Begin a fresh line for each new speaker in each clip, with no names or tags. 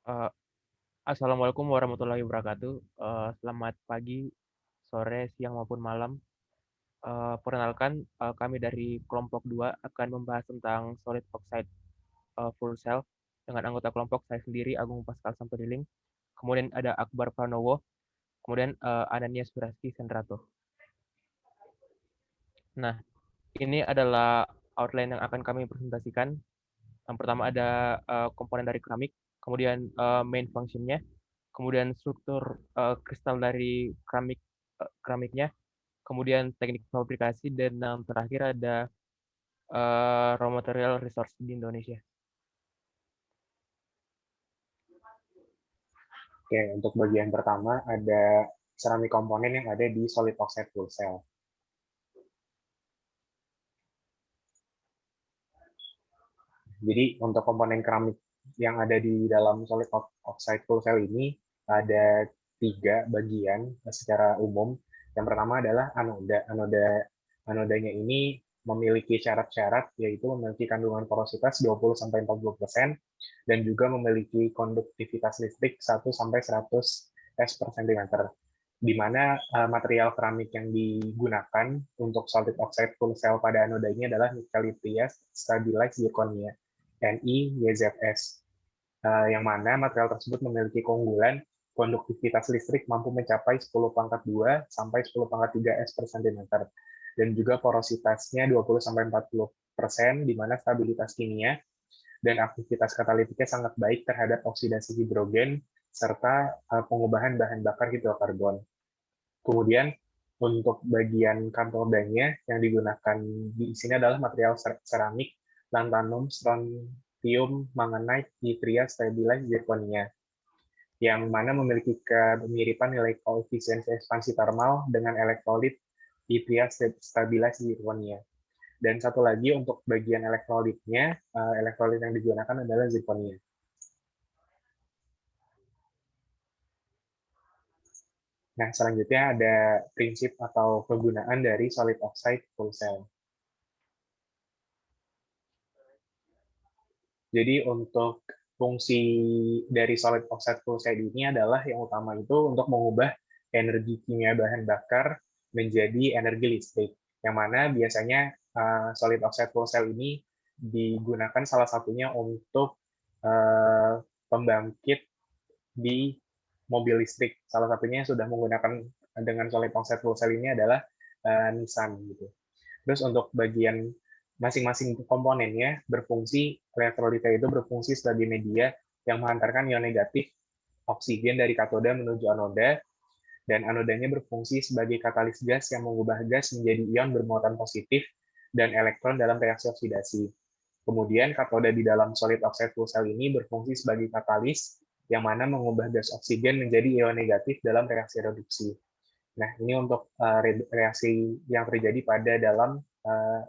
Eee, Assalamualaikum warahmatullahi wabarakatuh. Selamat pagi, sore, siang, maupun malam. Perkenalkan, kami dari kelompok 2 akan membahas tentang solid oxide, fuel cell dengan anggota kelompok saya sendiri, Agung Pascal Samperiling, kemudian ada Akbar Pranowo, kemudian, Ananias Wiraski Sendrato. Nah, ini adalah outline yang akan kami presentasikan. Yang pertama ada, komponen dari keramik, kemudian, main function-nya, kemudian struktur, kristal dari keramiknya, kemudian teknik fabrikasi, dan yang terakhir ada raw material resource di Indonesia.
Oke, untuk bagian pertama ada ceramic komponen yang ada di solid oxide fuel cell. Jadi untuk komponen keramik yang ada di dalam solid oxide fuel cell ini ada 3 bagian secara umum. Yang pertama adalah anoda. Anodanya ini memiliki syarat-syarat, yaitu memiliki kandungan porositas 20-40% dan juga memiliki konduktivitas listrik 1-100 S per cm, di mana material keramik yang digunakan untuk solid oxide fuel cell pada anoda ini adalah nikel yttrias stabilized zirconia NiYZS, yang mana material tersebut memiliki keunggulan konduktivitas listrik mampu mencapai 10⁻² sampai 10⁻³ S per cm, dan juga porositasnya 20-40%, di mana stabilitas kimia dan aktivitas katalitiknya sangat baik terhadap oksidasi hidrogen serta pengubahan bahan bakar hidrokarbon. Kemudian untuk bagian katodanya yang digunakan di sini adalah material seramik lanthanum, strontium, manganite, yttrias stabilized zirconia, yang mana memiliki kemiripan nilai koefisiensi ekspansi termal dengan elektrolit yttrias stabilized zirconia. Dan satu lagi untuk bagian elektrolitnya, elektrolit yang digunakan adalah zirconia. Nah, selanjutnya ada prinsip atau kegunaan dari solid oxide fuel cell. Jadi untuk fungsi dari solid oxide fuel cell ini adalah yang utama itu untuk mengubah energi kimia bahan bakar menjadi energi listrik. Yang mana biasanya solid oxide fuel cell ini digunakan salah satunya untuk pembangkit di mobil listrik. Salah satunya yang sudah menggunakan dengan solid oxide fuel cell ini adalah Nissan gitu. Terus untuk bagian masing-masing komponennya berfungsi, elektrolita itu berfungsi sebagai media yang mengantarkan ion negatif oksigen dari katoda menuju anoda, dan anodanya berfungsi sebagai katalis gas yang mengubah gas menjadi ion bermuatan positif dan elektron dalam reaksi oksidasi. Kemudian katoda di dalam solid oxide fuel cell ini berfungsi sebagai katalis yang mana mengubah gas oksigen menjadi ion negatif dalam reaksi reduksi. Nah, ini untuk reaksi yang terjadi pada dalam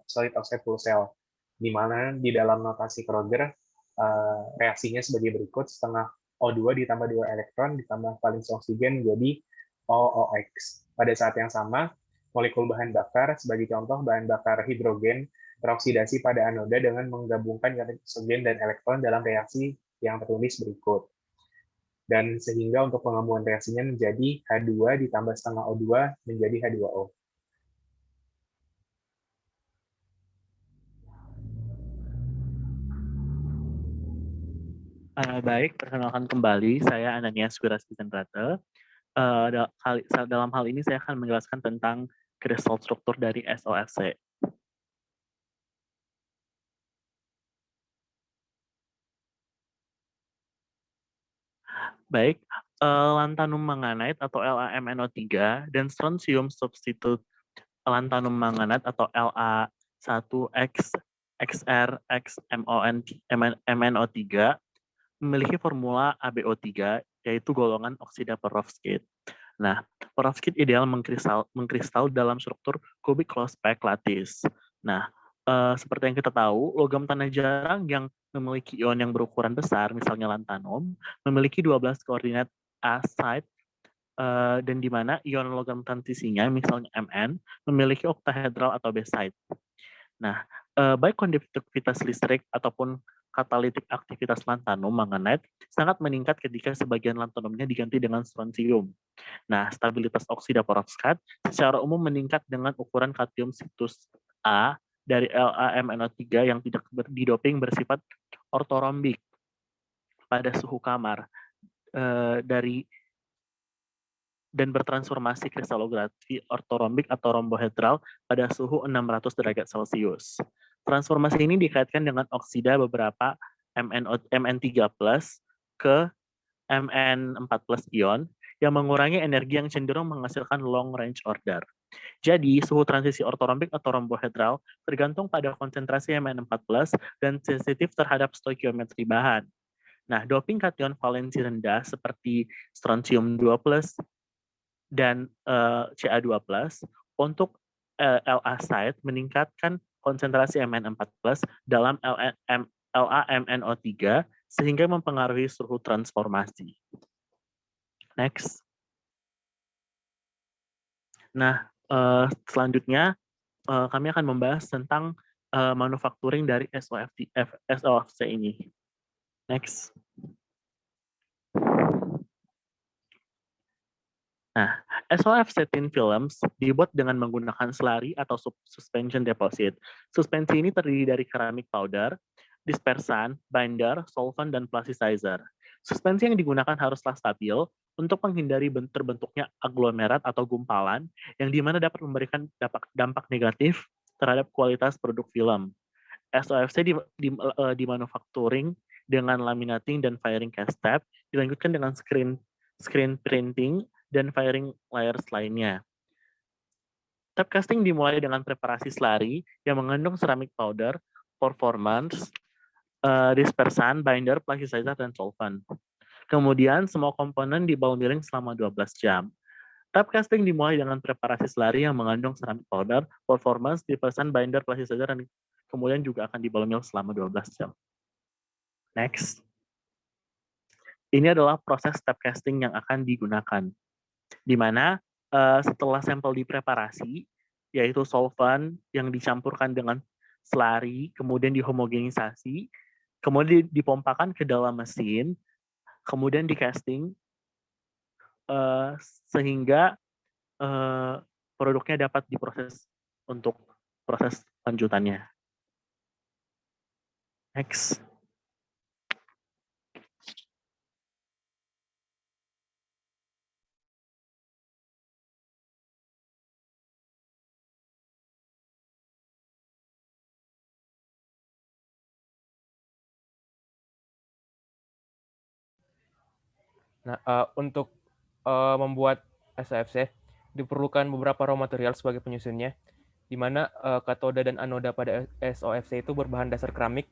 solid oxide fuel cell, di mana di dalam notasi Kroger reaksinya sebagai berikut: setengah O2 ditambah 2 elektron ditambah valensi oksigen menjadi OOX. Pada saat yang sama, molekul bahan bakar, sebagai contoh bahan bakar hidrogen, teroksidasi pada anoda dengan menggabungkan ion oksigen dan elektron dalam reaksi yang tertulis berikut. Dan sehingga untuk penggabungan reaksinya menjadi H2 ditambah setengah O2 menjadi H2O.
Baik, perkenalkan kembali, saya Ananias Wiraski Sendrata. Dalam hal ini saya akan menjelaskan tentang kristal struktur dari SOFC. Baik, lanthanum manganite atau LaMNO3 dan strontium substitute lanthanum manganite atau La1X XRXMNO3 memiliki formula AbO3, yaitu golongan oksida perovskit. Nah, perovskit ideal mengkristal dalam struktur kubik close-packed lattice. Nah, seperti yang kita tahu, logam tanah jarang yang memiliki ion yang berukuran besar, misalnya lanthanum, memiliki 12 koordinat A-site, dan di mana ion logam transisinya, misalnya Mn, memiliki oktahedral atau B-site. Nah, baik konduktivitas listrik ataupun katalitik aktivitas lantanum manganit sangat meningkat ketika sebagian lantanumnya diganti dengan strontium. Nah, stabilitas oksida perovskit secara umum meningkat dengan ukuran katium situs A dari LaMNO3 yang tidak didoping bersifat ortorombik pada suhu kamar dan bertransformasi kristalografi ortorombik atau rombohedral pada suhu 600 derajat Celcius. Transformasi ini dikaitkan dengan oksida beberapa Mn3+ ke Mn4+ ion yang mengurangi energi yang cenderung menghasilkan long range order. Jadi, suhu transisi ortorombik atau rombohedral tergantung pada konsentrasi Mn4+ dan sensitif terhadap stoikiometri bahan. Nah, doping kation valensi rendah seperti strontium 2+ dan Ca2+ untuk La site meningkatkan konsentrasi Mn4+ dalam LaMNO3 sehingga mempengaruhi suhu transformasi. Next. Nah, selanjutnya kami akan membahas tentang manufacturing dari SOFC ini. Next. Nah, SOFC thin films dibuat dengan menggunakan slurry atau suspension deposit. Suspensi ini terdiri dari keramik powder, dispersan, binder, solvent, dan plasticizer. Suspensi yang digunakan haruslah stabil untuk menghindari terbentuknya aglomerat atau gumpalan yang dimana dapat memberikan dampak negatif terhadap kualitas produk film. SOFC di manufacturing dengan laminating dan firing cast tab, dilanjutkan dengan screen printing dan firing layers lainnya. Tab casting dimulai dengan preparasi slurry yang mengandung ceramic powder, performance, dispersan, binder, plasticizer, dan solvent. Kemudian semua komponen di ball milling selama 12 jam. Tab casting dimulai dengan preparasi slurry yang mengandung ceramic powder, performance, dispersan, binder, plasticizer, dan kemudian juga akan di ball mill selama 12 jam. Next. Ini adalah proses tab casting yang akan digunakan, di mana setelah sampel dipreparasi, yaitu solvent yang dicampurkan dengan slurry, kemudian dihomogenisasi, kemudian dipompakan ke dalam mesin, kemudian di casting, sehingga produknya dapat diproses untuk proses lanjutannya. Next.
Nah, untuk membuat SOFC diperlukan beberapa raw material sebagai penyusunnya, di mana katoda dan anoda pada SOFC itu berbahan dasar keramik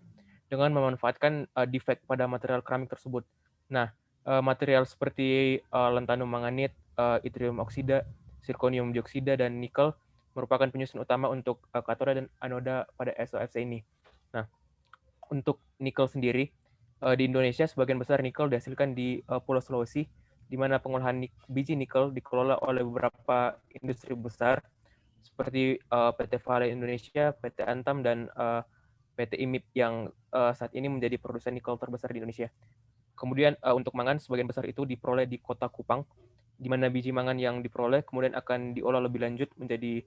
dengan memanfaatkan defect pada material keramik tersebut. Nah, material seperti lantanum manganit, yttrium oksida, zirconium dioksida, dan nikel merupakan penyusun utama untuk katoda dan anoda pada SOFC ini. Nah, untuk nikel sendiri, di Indonesia sebagian besar nikel dihasilkan di Pulau Sulawesi, di mana pengolahan biji nikel dikelola oleh beberapa industri besar seperti PT Vale Indonesia, PT Antam, dan PT IMIP yang saat ini menjadi produsen nikel terbesar di Indonesia. Kemudian untuk mangan sebagian besar itu diperoleh di Kota Kupang, di mana biji mangan yang diperoleh kemudian akan diolah lebih lanjut menjadi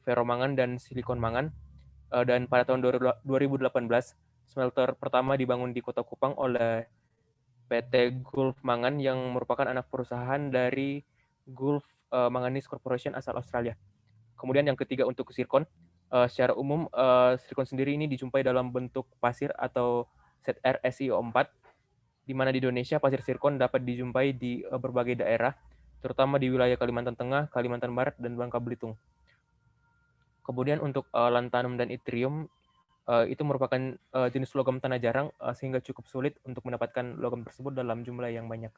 ferromangan dan silikon mangan. Dan pada tahun 2018, smelter pertama dibangun di Kota Kupang oleh PT Gulf Mangan yang merupakan anak perusahaan dari Gulf Manganese Corporation asal Australia. Kemudian yang ketiga untuk zirkon, secara umum zirkon sendiri ini dijumpai dalam bentuk pasir atau ZrSiO4, di mana di Indonesia pasir zirkon dapat dijumpai di berbagai daerah, terutama di wilayah Kalimantan Tengah, Kalimantan Barat, dan Bangka Belitung. Kemudian untuk lantanum dan yttrium, itu merupakan jenis logam tanah jarang, sehingga cukup sulit untuk mendapatkan logam tersebut dalam jumlah yang banyak.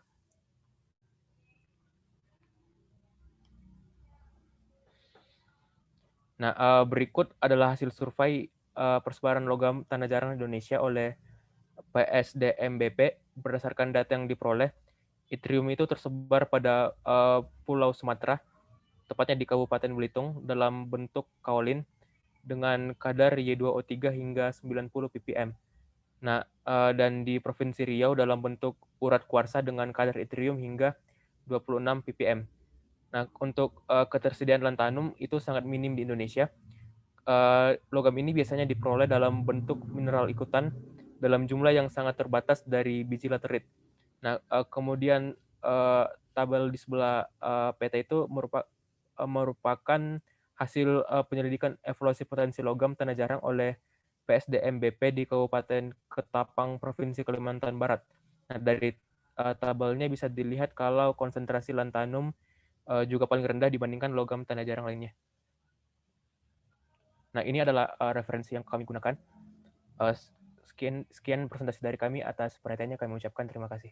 Nah, berikut adalah hasil survei persebaran logam tanah jarang di Indonesia oleh PSDMBP. Berdasarkan data yang diperoleh, yttrium itu tersebar pada Pulau Sumatera, tepatnya di Kabupaten Belitung, dalam bentuk kaolin, dengan kadar Y2O3 hingga 90 ppm. Nah, dan di Provinsi Riau dalam bentuk urat kuarsa dengan kadar yttrium hingga 26 ppm. Nah, untuk ketersediaan lantanum itu sangat minim di Indonesia. Logam ini biasanya diperoleh dalam bentuk mineral ikutan dalam jumlah yang sangat terbatas dari biji laterit. Nah, kemudian tabel di sebelah peta itu merupakan hasil penyelidikan evaluasi potensi logam tanah jarang oleh PSDM BP di Kabupaten Ketapang, Provinsi Kalimantan Barat. Nah, dari tabelnya bisa dilihat kalau konsentrasi lantanum juga paling rendah dibandingkan logam tanah jarang lainnya. Nah, ini adalah referensi yang kami gunakan. Sekian presentasi dari kami. Atas perhatiannya kami ucapkan terima kasih.